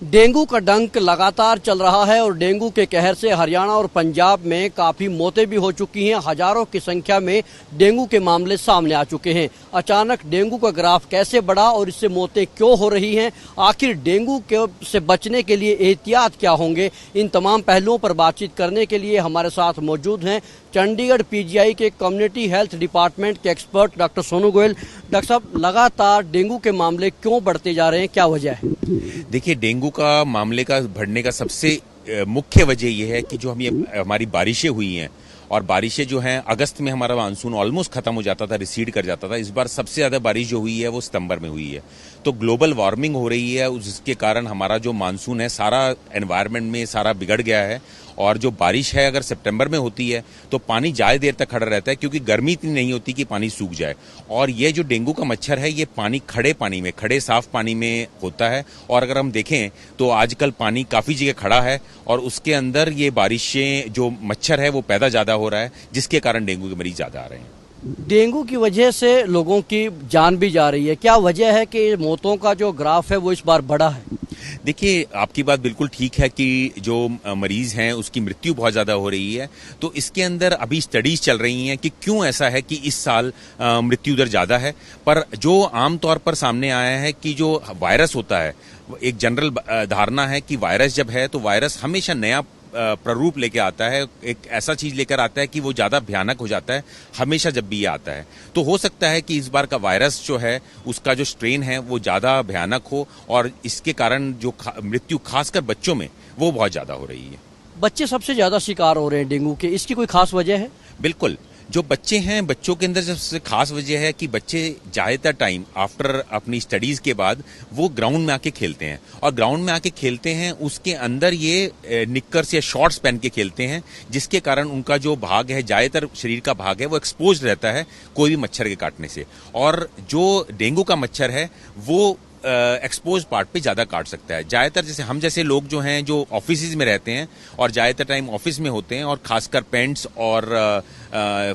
Dengue का डंक लगातार चल रहा है और डेंगू के कहर से हरियाणा और पंजाब में काफी मौतें भी हो चुकी हैं। हजारों की संख्या में डेंगू के मामले सामने आ चुके हैं। अचानक डेंगू का ग्राफ कैसे बढ़ा और इससे मौतें क्यों हो रही हैं? आखिर डेंगू से बचने के लिए एहतियात क्या होंगे? इन तमाम पहलुओं पर बातचीत करने के लिए हमारे साथ मौजूद हैं चंडीगढ़ पीजीआई के कम्युनिटी हेल्थ डिपार्टमेंट के expert doctor Sonu Goyal. Doctor साहब, लगातार डेंगू के मामले क्यों बढ़ते जा रहे हैं, क्या वजह है? देखिए, डेंगू का मामले का बढ़ने का सबसे मुख्य वजह यह है कि जो हमारी बारिशें हुई हैं, और बारिशें जो हैं अगस्त में हमारा मानसून ऑलमोस्ट खत्म हो जाता था, रिसीड कर जाता था। इस बार सबसे ज्यादा बारिश जो हुई है वो सितंबर में हुई है। तो ग्लोबल वार्मिंग हो रही है, उसके कारण हमारा जो मानसून है सारा एनवायरनमेंट में सारा बिगड़ गया है। और जो बारिश है अगर सितंबर में होती है तो पानी ज्यादा देर तक खड़ा रहता है, क्योंकि गर्मी इतनी नहीं होती कि पानी सूख जाए। और ये जो डेंगू का मच्छर है ये खड़े पानी में, खड़े साफ पानी में होता है। और अगर हम देखें तो आजकल पानी काफी जगह खड़ा है और उसके अंदर ये बारिशें जो मच्छर है वो पैदा ज्यादा हो रहा है, जिसके कारण डेंगू के मरीज ज्यादा आ रहे हैं। डेंगू की वजह से लोगों की जान भी जा रही है। क्या वजह है कि मौतों का जो ग्राफ है वो इस बार बढ़ा है? देखिए, आपकी बात बिल्कुल ठीक है कि जो मरीज हैं उसकी मृत्यु बहुत ज्यादा हो रही है। तो इसके अंदर अभी स्टडीज चल रही हैं कि क्यों ऐसा है कि इस साल मृत्यु दर ज्यादा है। पर जो आमतौर पर सामने आया है कि जो वायरस होता है, एक जनरल धारणा है कि वायरस जब है तो वायरस हमेशा नया प्रारूप लेके आता है, एक ऐसा चीज लेकर आता है कि वो ज्यादा भयानक हो जाता है हमेशा जब भी ये आता है। तो हो सकता है कि इस बार का वायरस जो है उसका जो स्ट्रेन है वो ज्यादा भयानक हो और इसके कारण जो मृत्यु खासकर बच्चों में वो बहुत ज्यादा हो रही है। बच्चे सबसे ज्यादा शिकार हो रहे हैं डेंगू के, इसकी कोई खास वजह है? बिल्कुल, जो बच्चे हैं, बच्चों के अंदर सबसे खास वजह है कि बच्चे ज्यादातर टाइम आफ्टर अपनी स्टडीज के बाद वो ग्राउंड में आके खेलते हैं, और ग्राउंड में आके खेलते हैं उसके अंदर ये निक्कर्स या शॉर्ट्स पहन के खेलते हैं, जिसके कारण उनका जो भाग है, ज्यादातर शरीर का भाग है, वो एक्सपोज रहता है कोई भी मच्छर के काटने से। और जो डेंगू का मच्छर है वो एक्सपोज पार्ट पे ज्यादा काट सकता है। ज्यादातर जैसे हम जैसे लोग जो हैं जो ऑफिस में रहते हैं और ज्यादातर टाइम ऑफिस में होते हैं और खासकर पैंट्स और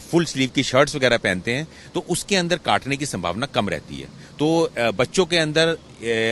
फुल स्लीव की शर्ट्स वगैरह पहनते हैं, तो उसके अंदर काटने की संभावना कम रहती है। तो बच्चों के अंदर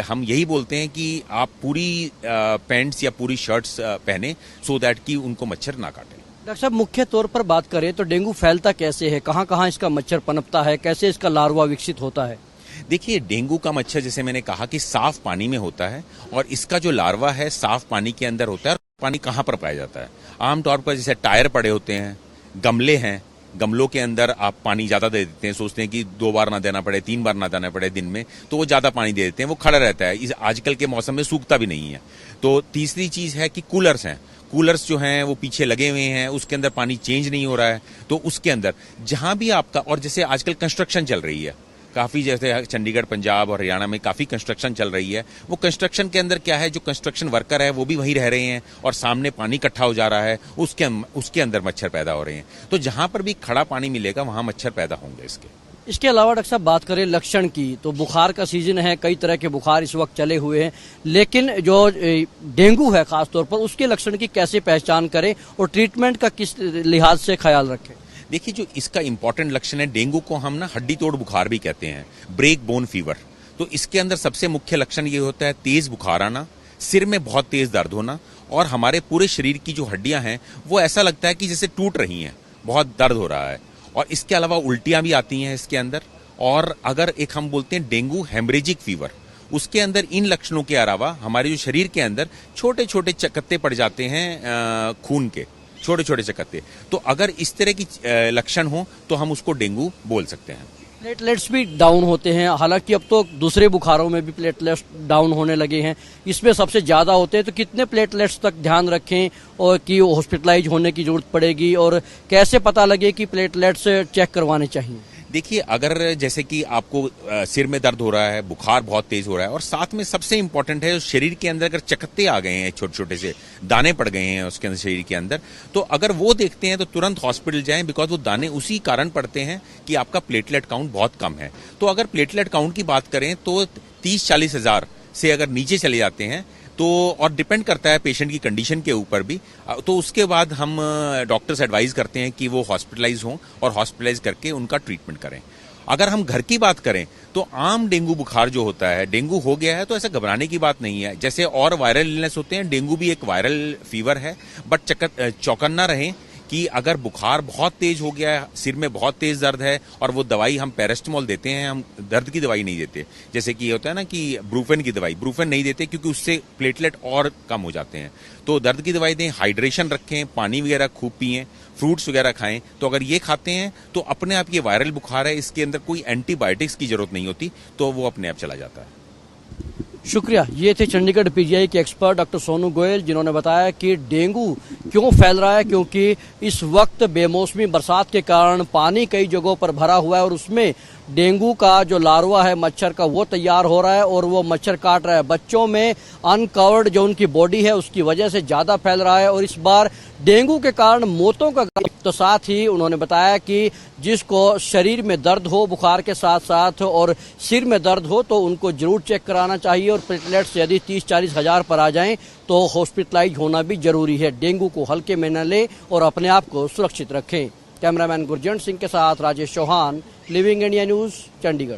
हम यही बोलते हैं कि आप पूरी पैंट्स या पूरी शर्ट्स पहने सो दैट कि उनको मच्छर ना काटे। डॉक्टर साहब, मुख्य तौर पर बात करें तो डेंगू फैलता कैसे है, कहाँ कहाँ इसका मच्छर पनपता है, कैसे इसका लार्वा विकसित होता है? देखिए, डेंगू का मच्छर जैसे मैंने कहा कि साफ पानी में होता है और इसका जो लार्वा है साफ पानी के अंदर होता है। और पानी कहाँ पर पाया जाता है? आमतौर पर जैसे टायर पड़े होते हैं, गमले हैं, गमलों के अंदर आप पानी ज्यादा दे देते हैं, सोचते हैं कि 2 बार ना देना पड़े, 3 बार ना देना पड़े दिन में, तो वो ज्यादा पानी दे देते हैं, वो खड़ा रहता है। इस आजकल के मौसम में सूखता भी नहीं है। तो तीसरी चीज है कि कूलर्स हैं, कूलर्स जो हैं वो पीछे लगे हुए हैं, उसके अंदर पानी चेंज नहीं हो रहा है। तो उसके अंदर जहां भी आपका, और जैसे आजकल कंस्ट्रक्शन चल रही है काफी, जैसे चंडीगढ़, पंजाब और हरियाणा में काफी कंस्ट्रक्शन चल रही है, वो कंस्ट्रक्शन के अंदर क्या है, जो कंस्ट्रक्शन वर्कर है वो भी वहीं रह रहे हैं और सामने पानी इकट्ठा हो जा रहा है, उसके अंदर मच्छर पैदा हो रहे हैं। तो जहां पर भी खड़ा पानी मिलेगा वहां मच्छर पैदा होंगे। इसके अलावा डॉक्टर साहब बात करें लक्षण की, तो बुखार का सीजन है, कई तरह के बुखार इस वक्त चले हुए हैं, लेकिन जो डेंगू है खासतौर पर उसके लक्षण की कैसे पहचान करें और ट्रीटमेंट का किस लिहाज से ख्याल रखें? देखिए, जो इसका इंपॉर्टेंट लक्षण है, डेंगू को हम ना हड्डी तोड़ बुखार भी कहते हैं, ब्रेक बोन फीवर। तो इसके अंदर सबसे मुख्य लक्षण ये होता है तेज बुखार आना, सिर में बहुत तेज दर्द होना, और हमारे पूरे शरीर की जो हड्डियां हैं वो ऐसा लगता है कि जैसे टूट रही हैं, बहुत दर्द हो रहा है। और इसके अलावा उल्टियां भी आती हैं इसके अंदर। और अगर एक हम बोलते हैं डेंगू हेमरेजिक फीवर, उसके अंदर इन लक्षणों के अलावा हमारे जो शरीर के अंदर छोटे छोटे चकत्ते पड़ जाते हैं, खून के छोटे छोटे चकत्ते। तो अगर इस तरह की लक्षण हो तो हम उसको डेंगू बोल सकते हैं। प्लेटलेट्स भी डाउन होते हैं, हालांकि अब तो दूसरे बुखारों में भी प्लेटलेट्स डाउन होने लगे हैं, इसमें सबसे ज्यादा होते हैं। तो कितने प्लेटलेट्स तक ध्यान रखें और कि हॉस्पिटलाइज होने की जरूरत पड़ेगी, और कैसे पता लगे कि प्लेटलेट्स चेक करवाने चाहिए? देखिए, अगर जैसे कि आपको सिर में दर्द हो रहा है, बुखार बहुत तेज हो रहा है, और साथ में सबसे इंपॉर्टेंट है शरीर के अंदर अगर चकत्ते आ गए हैं, छोटे छोटे से दाने पड़ गए हैं उसके अंदर शरीर के अंदर, तो अगर वो देखते हैं तो तुरंत हॉस्पिटल जाएं, बिकॉज वो दाने उसी कारण पड़ते हैं कि आपका प्लेटलेट काउंट बहुत कम है। तो अगर प्लेटलेट काउंट की बात करें तो 30-40 हजार से अगर नीचे चले जाते हैं तो, और डिपेंड करता है पेशेंट की कंडीशन के ऊपर भी, तो उसके बाद हम डॉक्टर्स एडवाइज करते हैं कि वो हॉस्पिटलाइज हों और हॉस्पिटलाइज करके उनका ट्रीटमेंट करें। अगर हम घर की बात करें तो आम डेंगू बुखार जो होता है, डेंगू हो गया है तो ऐसा घबराने की बात नहीं है। जैसे और वायरल इलनेस होते हैं, डेंगू भी एक वायरल फीवर है, बट चौकन्ना रहें कि अगर बुखार बहुत तेज हो गया है, सिर में बहुत तेज दर्द है और वो दवाई हम पैरास्टामोल देते हैं, हम दर्द की दवाई नहीं देते। जैसे कि होता है ना कि ब्रूफेन की दवाई, ब्रूफेन नहीं देते क्योंकि उससे प्लेटलेट और कम हो जाते हैं। तो दर्द की दवाई दें, हाइड्रेशन रखें, पानी वगैरह खूब पिएं, फ्रूट्स वगैरह खाएं। तो अगर ये खाते हैं तो अपने आप ये वायरल बुखार है, इसके अंदर कोई एंटीबायोटिक्स की जरूरत नहीं होती, तो वो अपने आप चला जाता है। शुक्रिया। ये थे चंडीगढ़ पीजीआई के एक्सपर्ट डॉक्टर सोनू गोयल, जिन्होंने बताया कि डेंगू क्यों फैल रहा है, क्योंकि इस वक्त बेमौसमी बरसात के कारण पानी कई जगहों पर भरा हुआ है और उसमें डेंगू का जो लार्वा है मच्छर का वो तैयार हो रहा है और वो मच्छर काट रहा है। बच्चों में अनकवर्ड जो उनकी बॉडी है उसकी वजह से ज्यादा फैल रहा है और इस बार डेंगू के कारण मौतों का। तो साथ ही उन्होंने बताया कि जिसको शरीर में दर्द हो बुखार के साथ साथ और सिर में दर्द हो तो उनको जरूर चेक कराना चाहिए और प्लेटलेट्स यदि 30-40 हजार पर आ जाएं तो हॉस्पिटलाइज होना भी जरूरी है। डेंगू को हल्के में न ले और अपने आप को सुरक्षित रखें। कैमरामैन गुरजंट सिंह के साथ Rajesh Chauhan, living India news, Chandigarh.